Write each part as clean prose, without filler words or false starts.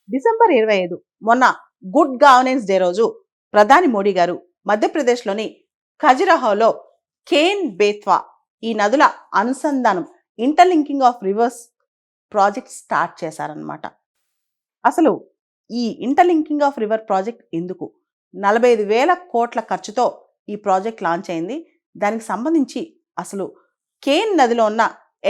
December 25 మొన్న good governance day రోజు ప్రధాని మోడీ గారు మధ్యప్రదేశ్లోని ఖజురహోలో కేన్ బేత్వా ఈ నదుల అనుసంధానం interlinking of reverse project start చేశారనమాట. అసలు ఈ ఇంటర్లింకింగ్ ఆఫ్ రివర్ ప్రాజెక్ట్ ఎందుకు? 45,000 కోట్ల ఖర్చుతో ఈ ప్రాజెక్ట్ లాంచ్ అయింది. దానికి సంబంధించి అసలు కేన్ నదిలో ఉన్న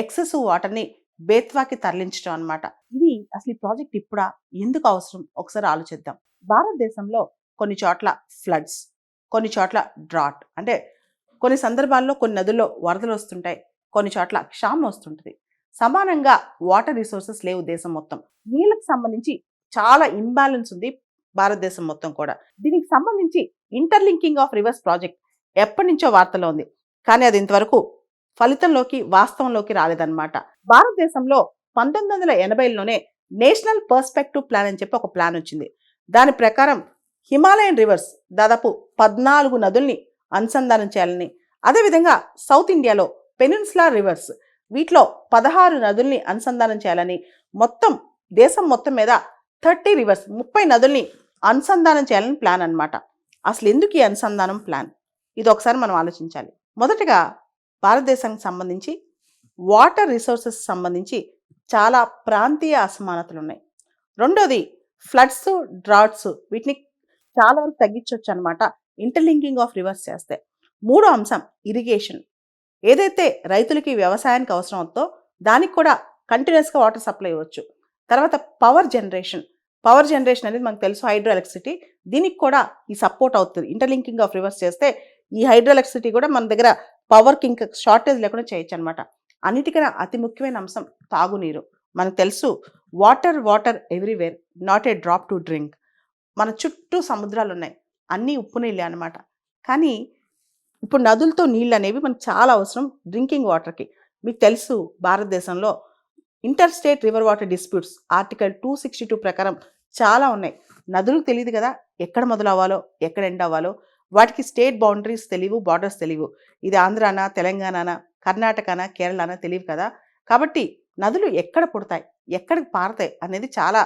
ఎక్సెసివ్ వాటర్ని బేత్వాకి తరలించడం అనమాట. ఇది అసలు ఈ ప్రాజెక్ట్ ఇప్పుడా, ఎందుకు అవసరం, ఒకసారి ఆలోచిద్దాం. భారతదేశంలో కొన్ని చోట్ల ఫ్లడ్స్, కొన్ని చోట్ల డ్రాట్, అంటే కొన్ని సందర్భాల్లో కొన్ని నదుల్లో వరదలు వస్తుంటాయి, కొన్ని చోట్ల క్షామం వస్తుంటుంది. సమానంగా వాటర్ రిసోర్సెస్ లేవు దేశం మొత్తం. నీళ్ళకి సంబంధించి చాలా ఇంబ్యాలెన్స్ ఉంది భారతదేశం మొత్తం కూడా. దీనికి సంబంధించి ఇంటర్లింకింగ్ ఆఫ్ రివర్స్ ప్రాజెక్ట్ ఎప్పటి నుంచో వార్తలో ఉంది, కానీ అది ఇంతవరకు ఫలితంలోకి వాస్తవంలోకి రాలేదన్నమాట. భారతదేశంలో 1980లోనే నేషనల్ పర్స్పెక్టివ్ ప్లాన్ అని చెప్పి ఒక ప్లాన్ వచ్చింది. దాని ప్రకారం హిమాలయన్ రివర్స్ దాదాపు 14 నదుల్ని అనుసంధానం చేయాలని, అదేవిధంగా సౌత్ ఇండియాలో పెనిన్సులార్ రివర్స్ వీటిలో 16 నదుల్ని అనుసంధానం చేయాలని, మొత్తం దేశం మొత్తం మీద 30 రివర్స్ 30 నదుల్ని అనుసంధానం చేయాలని ప్లాన్ అన్నమాట. అసలు ఎందుకు ఈ అనుసంధానం ప్లాన్, ఇది ఒకసారి మనం ఆలోచించాలి. మొదటగా భారతదేశానికి సంబంధించి వాటర్ రిసోర్సెస్ సంబంధించి చాలా ప్రాంతీయ అసమానతలు ఉన్నాయి. రెండోది ఫ్లడ్స్, డ్రాట్స్ వీటిని చాలా వరకు తగ్గించవచ్చు అనమాట ఇంటర్లింకింగ్ ఆఫ్ రివర్స్ చేస్తే. మూడో అంశం ఇరిగేషన్. ఏదైతే రైతులకి వ్యవసాయానికి అవసరం అవుతుందో దానికి కూడా కంటిన్యూస్గా వాటర్ సప్లై ఇవ్వచ్చు. తర్వాత పవర్ జనరేషన్ అనేది మనకు తెలుసు, హైడ్రో ఎలక్ట్రిసిటీ, దీనికి కూడా ఈ సపోర్ట్ అవుతుంది. ఇంటర్లింకింగ్ ఆఫ్ రివర్స్ చేస్తే ఈ హైడ్రో ఎలక్ట్రిసిటీ కూడా మన దగ్గర పవర్కి ఇంకా షార్టేజ్ లేకుండా చేయొచ్చు అనమాట. అన్నిటికన్నా అతి ముఖ్యమైన అంశం తాగునీరు. మనకు తెలుసు, water everywhere, not a drop to drink. మన చుట్టూ సముద్రాలు ఉన్నాయి, అన్నీ ఉప్పు నీళ్ళే అనమాట. కానీ ఇప్పుడు నదులతో నీళ్ళు అనేవి మనకు చాలా అవసరం డ్రింకింగ్ వాటర్కి. మీకు తెలుసు, భారతదేశంలో inter state river water disputes article 262 ప్రకారం చాలా ఉన్నాయి. నదులకు తెలియదు కదా ఎక్కడ మొదలవ్వాలో ఎక్కడ ఎండ్ అవ్వాలో, వాటికి స్టేట్ బౌండరీస్ తెలియవు, బార్డర్స్ తెలియవు. ఇది ఆంధ్రానా, తెలంగాణనా, కర్ణాటకనా, కేరళనా తెలియదు కదా. కాబట్టి నదులు ఎక్కడ పుడతాయి, ఎక్కడికి పారతాయి అనేది చాలా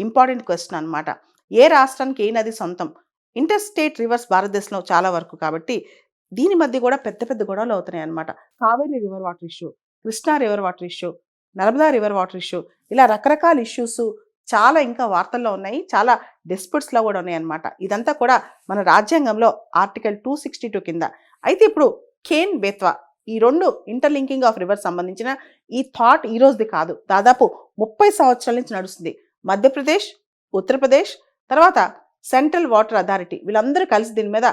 ఇంపార్టెంట్ క్వశ్చన్ అనమాట. ఏ రాష్ట్రానికి ఏ నది సొంతం? ఇంటర్ స్టేట్ రివర్స్ భారతదేశంలో చాలా వరకు, కాబట్టి దీని మధ్య కూడా పెద్ద పెద్ద గొడవలు అవుతున్నాయి అనమాట. Kaveri river water issue, Krishna river water issue, Narmada river water issue, ఇలా రకరకాల ఇష్యూస్ చాలా ఇంకా వార్తల్లో ఉన్నాయి, చాలా డిస్ప్యూట్స్లో కూడా ఉన్నాయి అనమాట. ఇదంతా కూడా మన రాజ్యాంగంలో ఆర్టికల్ 262 కింద. అయితే ఇప్పుడు కేన్ బేత్వా ఈ రెండు ఇంటర్లింకింగ్ ఆఫ్ రివర్స్ సంబంధించిన ఈ థాట్ ఈ రోజుది కాదు, దాదాపు 30 సంవత్సరాల నుంచి నడుస్తుంది. మధ్యప్రదేశ్, ఉత్తరప్రదేశ్, తర్వాత సెంట్రల్ వాటర్ అథారిటీ వీళ్ళందరూ కలిసి దీని మీద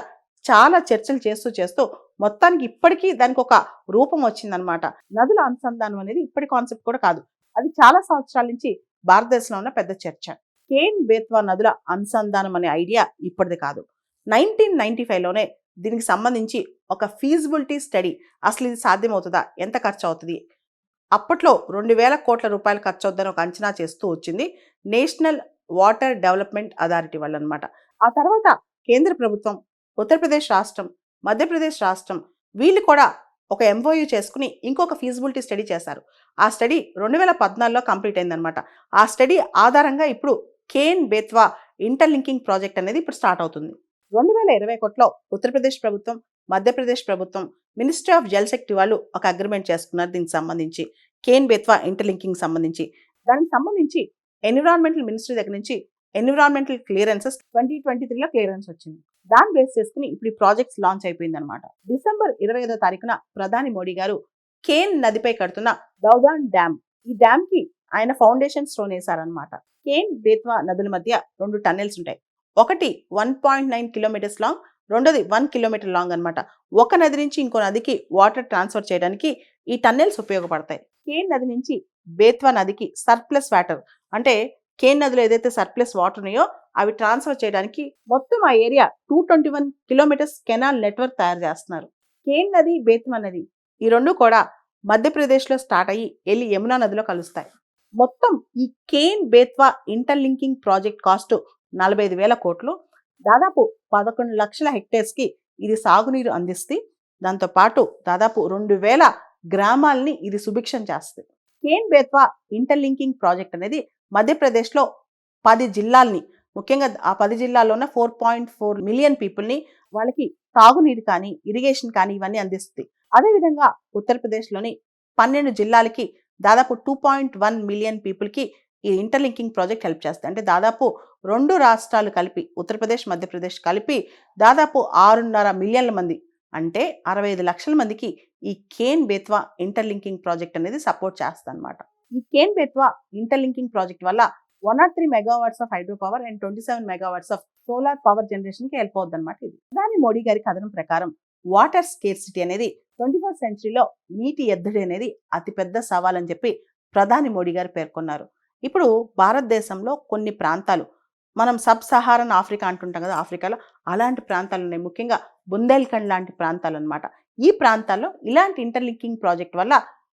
చాలా చర్చలు చేస్తూ మొత్తానికి ఇప్పటికీ దానికి ఒక రూపం వచ్చిందనమాట. నదుల అనుసంధానం అనేది ఇప్పటి కాన్సెప్ట్ కూడా కాదు, అది చాలా సంవత్సరాల నుంచి భారతదేశంలో ఉన్న పెద్ద చర్చ. కేన్ బేత్వా నదుల అనుసంధానం అనే ఐడియా ఇప్పటిది కాదు. 1995లోనే దీనికి సంబంధించి ఒక ఫీజిబిలిటీ స్టడీ, అసలు ఇది సాధ్యమవుతుందా, ఎంత ఖర్చు అవుతుంది, అప్పట్లో 2,000 కోట్ల రూపాయలు ఖర్చు అవుతుందని ఒక అంచనా చేస్తూ వచ్చింది నేషనల్ వాటర్ డెవలప్మెంట్ అథారిటీ వాళ్ళు అనమాట. ఆ తర్వాత కేంద్ర ప్రభుత్వం, ఉత్తరప్రదేశ్ రాష్ట్రం, మధ్యప్రదేశ్ రాష్ట్రం వీళ్ళు కూడా ఒక ఎంఓయూ చేసుకుని ఇంకొక ఫీజిబిలిటీ స్టడీ చేశారు. ఆ స్టడీ 2014లో కంప్లీట్ అయిందనమాట. ఆ స్టడీ ఆధారంగా ఇప్పుడు కేన్ బేత్వా ఇంటర్లింకింగ్ ప్రాజెక్ట్ అనేది ఇప్పుడు స్టార్ట్ అవుతుంది. 2021లో ఉత్తరప్రదేశ్ ప్రభుత్వం, మధ్యప్రదేశ్ ప్రభుత్వం, మినిస్ట్రీ ఆఫ్ జల్ శక్తి వాళ్ళు ఒక అగ్రిమెంట్ చేసుకున్నారు దీనికి సంబంధించి, కేన్ బేత్వా ఇంటర్లింకింగ్ సంబంధించి. దానికి సంబంధించి ఎన్విరాన్మెంటల్ మినిస్ట్రీ దగ్గర నుంచి ఎన్విరాన్మెంటల్ క్లియరెన్సెస్ 2023లో క్లియరెన్స్ వచ్చింది. దాన్ని బేస్ చేసుకుని ఇప్పుడు ఈ ప్రాజెక్ట్స్ లాంచ్ అయిపోయింది అనమాట. డిసెంబర్ 25వ తారీఖున ప్రధాని మోడీ గారు కేన్ నదిపై కడుతున్న దౌదాన్ డ్యామ్, ఈ డ్యామ్ కి ఆయన ఫౌండేషన్ స్టోన్ వేశారనమాట. కేన్ బేత్వా నదుల మధ్య 2 టన్నెల్స్ ఉంటాయి. ఒకటి 1.9 కిలోమీటర్స్ లాంగ్, రెండోది 1 కిలోమీటర్ లాంగ్ అనమాట. ఒక నది నుంచి ఇంకో నదికి వాటర్ ట్రాన్స్ఫర్ చేయడానికి ఈ టన్నెల్స్ ఉపయోగపడతాయి. కేన్ నది నుంచి బేత్వా నదికి సర్ప్లస్ వాటర్, అంటే కేన్ నదిలో ఏదైతే సర్ప్లస్ వాటర్ ఉన్నాయో అవి ట్రాన్స్ఫర్ చేయడానికి మొత్తం ఆ ఏరియా 221 కిలోమీటర్స్ కెనాల్ నెట్వర్క్ తయారు చేస్తున్నారు. కేన్ నది, బేత్వా నది ఈ రెండు కూడా మధ్యప్రదేశ్లో స్టార్ట్ అయ్యి వెళ్ళి యమునా నదిలో కలుస్తాయి. మొత్తం ఈ Ken Betwa interlinking project cost 45,000 కోట్లు. దాదాపు 11 లక్షల హెక్టేర్స్కి ఇది సాగునీరు అందిస్తే, దాంతోపాటు దాదాపు 2,000 గ్రామాలని ఇది సుభిక్షం చేస్తుంది. కేన్ బేత్వా ఇంటర్లింకింగ్ ప్రాజెక్ట్ అనేది మధ్యప్రదేశ్లో 10 జిల్లాల్ని, ముఖ్యంగా ఆ 10 జిల్లాల్లో ఉన్న 4.4 మిలియన్ పీపుల్ని వాళ్ళకి తాగునీరు కానీ, ఇరిగేషన్ కానీ ఇవన్నీ అందిస్తుంది. అదేవిధంగా ఉత్తరప్రదేశ్‌లోని 12 జిల్లాలకి దాదాపు 2.1 మిలియన్ పీపుల్‌కి ఈ ఇంటర్లింకింగ్ ప్రాజెక్ట్ హెల్ప్ చేస్తుంది. అంటే దాదాపు 2 రాష్ట్రాలు కలిపి ఉత్తరప్రదేశ్, మధ్యప్రదేశ్ కలిపి దాదాపు 6.5 మిలియన్ల మంది అంటే 65 లక్షల మందికి ఈ కేన్ బేత్వా ఇంటర్లింకింగ్ ప్రాజెక్ట్ అనేది సపోర్ట్ చేస్తుందన్నమాట. ఈ కేన్ బేత్వా ఇంటర్లింకింగ్ ప్రాజెక్ట్ వల్ల 103 megawatts of hydro power and 27 megawatts of solar power generation కి హెల్ప్ అవుతుంది అనమాట. ఇది ప్రధాని మోడీ గారి కథనం ప్రకారం వాటర్ స్కేర్సిటీ అనేది 21st సెంచరీలో నీటి ఎద్దడి అనేది అతిపెద్ద సవాల్ అని చెప్పి ప్రధాని మోడీ గారు పేర్కొన్నారు. ఇప్పుడు భారతదేశంలో కొన్ని ప్రాంతాలు, మనం సబ్ సహారన్ ఆఫ్రికా అంటుంటాం కదా, ఆఫ్రికాలో అలాంటి ప్రాంతాలు ఉన్నాయి. ముఖ్యంగా బుందేల్ఖండ్ లాంటి ప్రాంతాలు అనమాట. ఈ ప్రాంతాల్లో ఇలాంటి ఇంటర్లింకింగ్ ప్రాజెక్ట్ వల్ల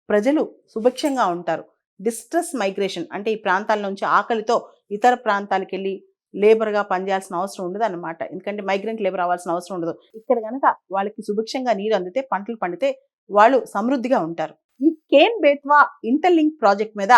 ప్రజలు సుభిక్షంగా ఉంటారు. డిస్ట్రెస్ మైగ్రేషన్ అంటే ఈ ప్రాంతాల నుంచి ఆకలితో ఇతర ప్రాంతాలకు వెళ్ళి లేబర్గా పనిచేయాల్సిన అవసరం ఉండదు అనమాట. ఎందుకంటే మైగ్రెంట్ లేబర్ అవ్వాల్సిన అవసరం ఉండదు. ఇక్కడ కనుక వాళ్ళకి సుభిక్షంగా నీరు అందితే, పంటలు పండితే వాళ్ళు సమృద్ధిగా ఉంటారు. ఈ కేన్ బేత్వా ఇంటర్లింక్ ప్రాజెక్ట్ మీద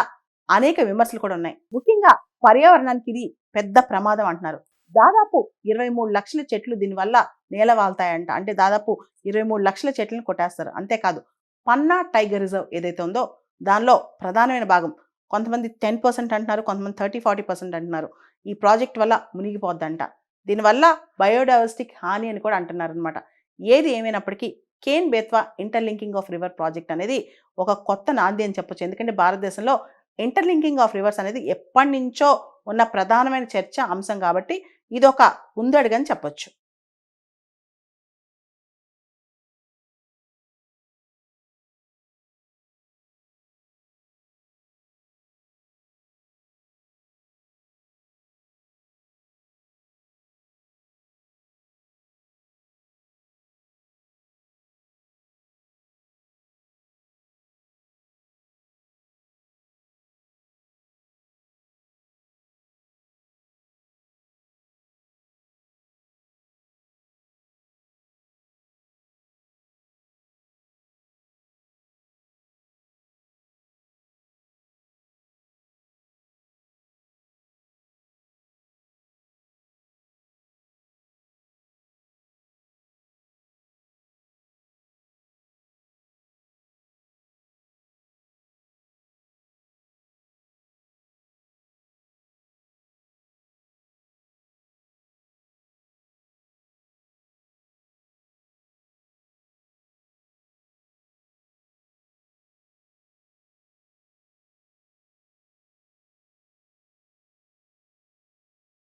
అనేక విమర్శలు కూడా ఉన్నాయి. ముఖ్యంగా పర్యావరణానికి ఇది పెద్ద ప్రమాదం అంటున్నారు. దాదాపు 23 లక్షల చెట్లు దీనివల్ల నేలవాల్తాయంట. అంటే దాదాపు 23 లక్షల చెట్లను కొట్టేస్తారు. అంతేకాదు పన్నా టైగర్ రిజర్వ్ ఏదైతే ఉందో దానిలో ప్రధానమైన భాగం, కొంతమంది 10% అంటున్నారు, కొంతమంది 30-40% అంటున్నారు, ఈ ప్రాజెక్ట్ వల్ల మునిగిపోద్దంట. దీనివల్ల బయోడైవర్సిటీకి హాని అని కూడా అంటున్నారు అనమాట. ఏది ఏమైనప్పటికీ Ken Betwa interlinking of river project అనేది ఒక కొత్త నాంది అని చెప్పొచ్చు. ఎందుకంటే భారతదేశంలో ఇంటర్లింకింగ్ ఆఫ్ రివర్స్ అనేది ఎప్పటి నుంచో ఉన్న ప్రధానమైన చర్చ అంశం కాబట్టి ఇది ఒక ముందడుగని చెప్పొచ్చు.